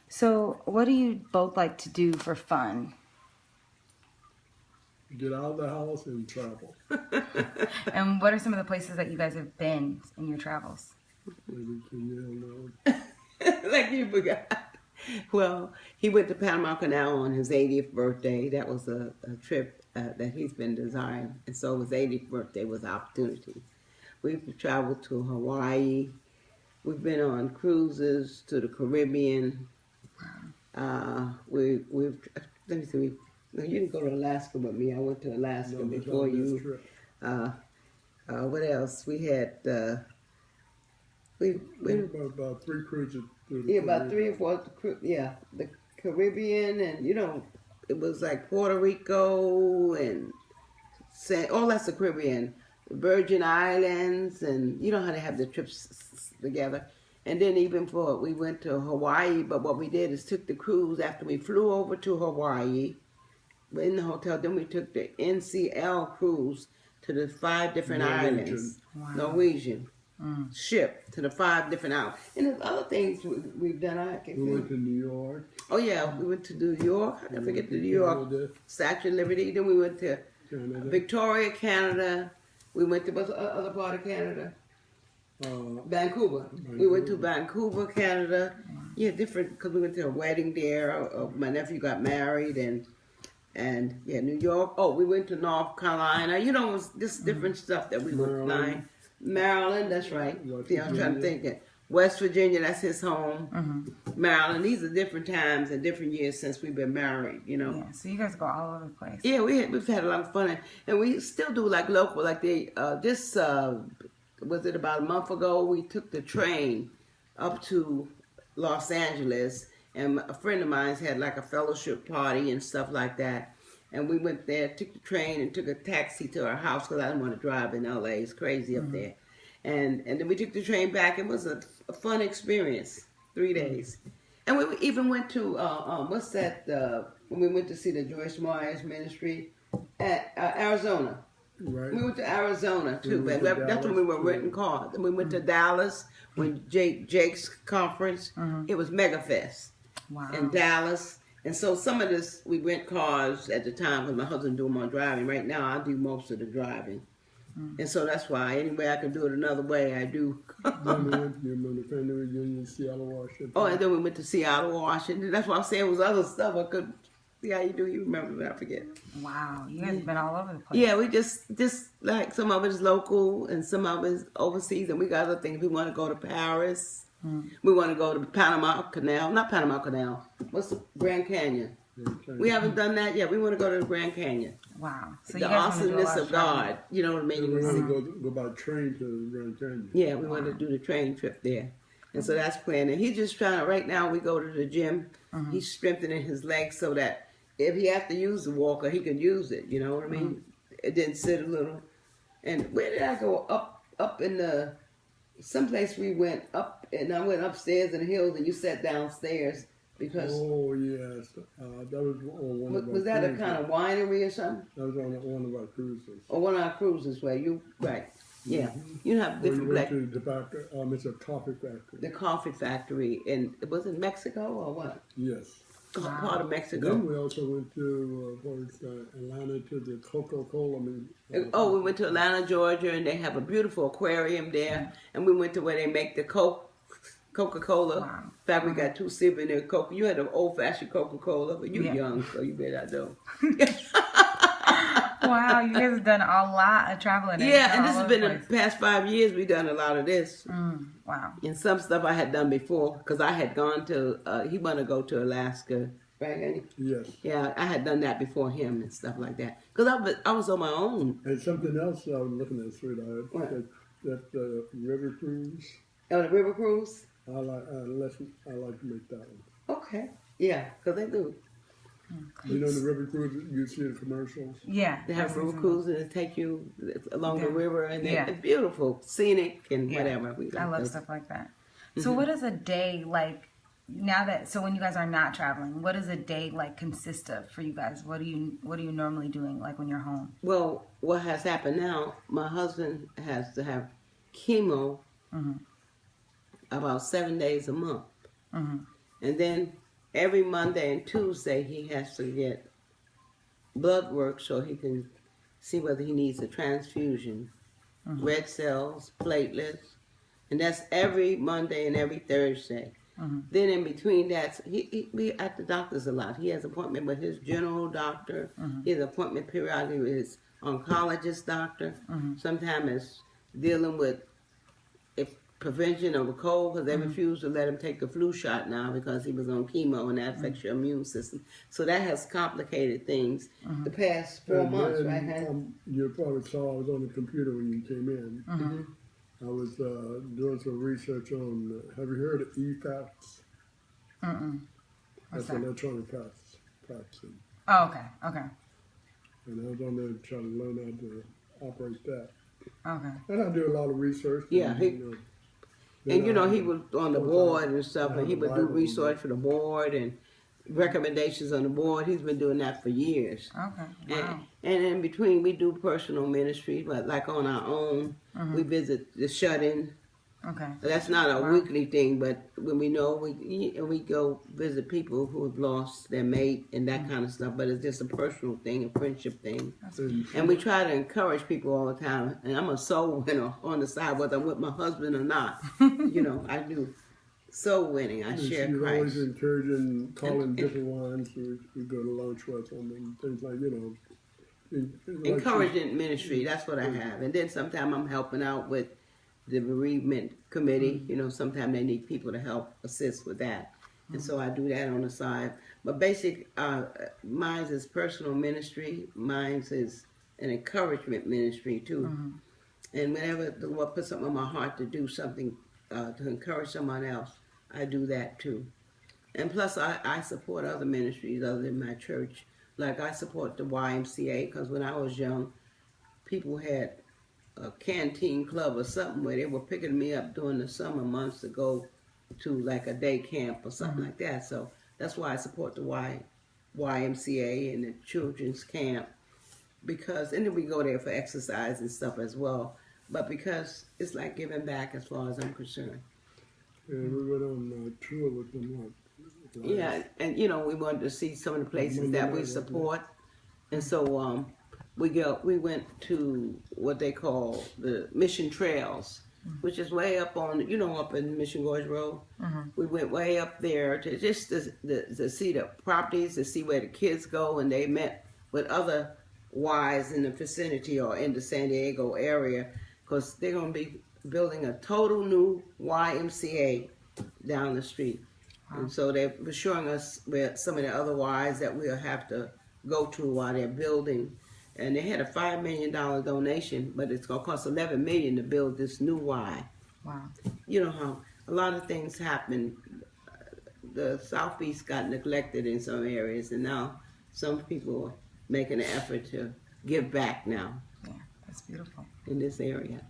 So, what do you both like to do for fun? Get out of the house and travel. And what are some of the places that you guys have been in your travels? Maybe Kenya, Like you forgot. Well, he went to Panama Canal on his 80th birthday. That was a trip that he's been desiring. And so his 80th birthday was an opportunity. We've traveled to Hawaii. We've been on cruises to the Caribbean. We've let me see. No, you didn't go to Alaska with me. I went to Alaska no, before you. trip. Uh, what else? We had we About 3 cruises through the yeah, about Caribbean. 3 or 4. Yeah, the Caribbean, and it was like Puerto Rico and all that's the Caribbean, the Virgin Islands, and you know how they have the trips together. And then we went to Hawaii, but what we did is took the cruise after we flew over to Hawaii, in the hotel. Then we took the NCL cruise to the 5 different Norwegian. islands, Wow. Norwegian ship to the 5 different islands. And there's other things we've done. We went to New York. Oh yeah, we went to New York. I forget the New York Canada. Statue of Liberty. Then we went to Canada. Victoria, Canada. We went to what's the other part of Canada? Vancouver. We went to Vancouver, Canada. Yeah, different because we went to a wedding there. My nephew got married, and yeah, New York. Oh, we went to North Carolina. You know, it was just different stuff that we were flying. Maryland, that's right. West Yeah, I'm trying to think it. West Virginia, that's his home. Maryland. These are different times and different years since we've been married. You know. Yeah, so you guys go all over the place. Yeah, we've had a lot of fun, and we still do like local. Like was it about a month ago? We took the train up to Los Angeles, and a friend of mine's had like a fellowship party and stuff like that. And we went there, took the train, and took a taxi to our house because I didn't want to drive in LA. It's crazy up there. And then we took the train back. It was a fun experience. 3 days. And we even went to what's that? When we went to see the Joyce Myers Ministry at Arizona. Right. We went to Arizona too, We but went to that's when we were Dallas, renting cars. Then we went to Dallas when Jake's conference. It was Mega Fest Wow. in Dallas. And so some of this, we rent cars at the time because my husband do more driving. Right now, I do most of the driving. And so that's why any way I can do it another way, I do. Then we went to the family reunion in Seattle, Washington. Oh, and then we went to Seattle, Washington. That's why I'm saying it was other stuff. I couldn't see how you do. You remember, but I forget. Wow, you guys have been all over the place. Yeah, we just like some of it is local and some of it is overseas, and we got other things. We want to go to Paris. We want to go to Panama Canal. Not Panama Canal. What's the Grand Canyon? We haven't done that yet. We want to go to the Grand Canyon. Wow. So The you guys want to do a awesomeness lot of traveling. God. You know what I mean? And we want to go by train to the Grand Canyon. Yeah, we want to do the train trip there. And so that's planned. And he's just trying to, right now we go to the gym. He's strengthening his legs so that if he has to use the walker, he can use it. You know what I mean? It didn't sit a little. And where did I go? Up in the, someplace we went up, and I went upstairs in the hills and you sat downstairs because, Oh, yes. That was on one of our was that a cruises. kind of winery or something? That was on one of our cruises. Or one of our cruises where you, right. Yeah. You have We different went black, to the tobacco, it's a coffee factory. the coffee factory, and it was in Mexico or what? Yes. Part of Mexico. Then we also went to Atlanta to the Coca-Cola. Oh, we went to Atlanta, Georgia, and they have a beautiful aquarium there. And we went to where they make the Coca-Cola. Wow. In fact, we got 2 sipping there. Coca. You had an old-fashioned Coca-Cola, but you're Yeah. young, so you bet I know. Wow, you guys have done a lot of traveling. Yeah, and this all has over been the the place. past 5 years. We've done a lot of this. Wow. And some stuff I had done before because I had gone to. He wanted to go to Alaska, right? Annie? Yes. Yeah, I had done that before him and stuff like that. Because I was on my own. And something else I was looking at, sweetheart, What? that river cruise. On the river cruise. I like to make that one. Okay. Yeah, because they do. You know the river cruise, you see the commercials. Yeah. They have I've river seen cruises and take you along the Yeah. river, and Yeah. it's beautiful, scenic, and Yeah. whatever. We some. I like love those. stuff like that. So what is a day like now that, so when you guys are not traveling, what does a day like consist of for you guys? What are you normally doing like when you're home? Well, what has happened now? My husband has to have chemo about 7 days a month, and then every Monday and Tuesday he has to get blood work so he can see whether he needs a transfusion, red cells, platelets, and that's every Monday and every Thursday. Then in between that, we at the doctor's a lot. He has appointment with his general doctor. He has appointment periodically with his oncologist doctor. Sometimes it's dealing with prevention of a cold, because they refuse to let him take the flu shot now because he was on chemo, and that affects your immune system. So that has complicated things the past 4 months, right, honey? You probably saw I was on the computer when you came in. I was doing some research on, have you heard of eFax? That's that? electronic faxing. Oh, okay. Okay. And I was on there trying to learn how to operate that. Okay. And I do a lot of research. Yeah, and, he was on the board and stuff, and he would do research for the board and recommendations on the board. He's been doing that for years. Okay. Wow. And in between, we do personal ministry, but like on our own, we visit the shut-in. Okay. That's not a weekly thing, but when we know, we go visit people who have lost their mate and that kind of stuff. But it's just a personal thing, a friendship thing. And we try to encourage people all the time. And I'm a soul winner on the side, whether I'm with my husband or not. I do soul winning. I share She's Christ. always encouraging, calling different ones. We go to lunch with them and things like, Encouraging ministry, that's what I have. And then sometimes I'm helping out with the bereavement committee. Sometimes they need people to help assist with that. And so I do that on the side. But mine is personal ministry. Mine is an encouragement ministry too. And whenever the Lord puts something on my heart to do something to encourage someone else, I do that too. And plus I support other ministries other than my church. Like I support the YMCA, because when I was young, people had a canteen club or something where they were picking me up during the summer months to go to like a day camp or something like that. So that's why I support the YMCA and the children's camp, and then we go there for exercise and stuff as well. But because it's like giving back as far as I'm concerned. Yeah, we went on a tour with them. Yeah, and we wanted to see some of the places that we support, and so we went to what they call the Mission Trails, which is way up on up in Mission Gorge Road. We went way up there to just to see the properties, to see where the kids go, and they met with other Ys in the vicinity or in the San Diego area, because they're going to be building a total new YMCA down the street. And so they were showing us where some of the other Ys that we'll have to go to while they're building. And they had a $5 million donation, but it's going to cost $11 million to build this new Y. Wow. You know how a lot of things happen. The Southeast got neglected in some areas, and now some people are making an effort to give back now. Yeah, that's beautiful. In this area.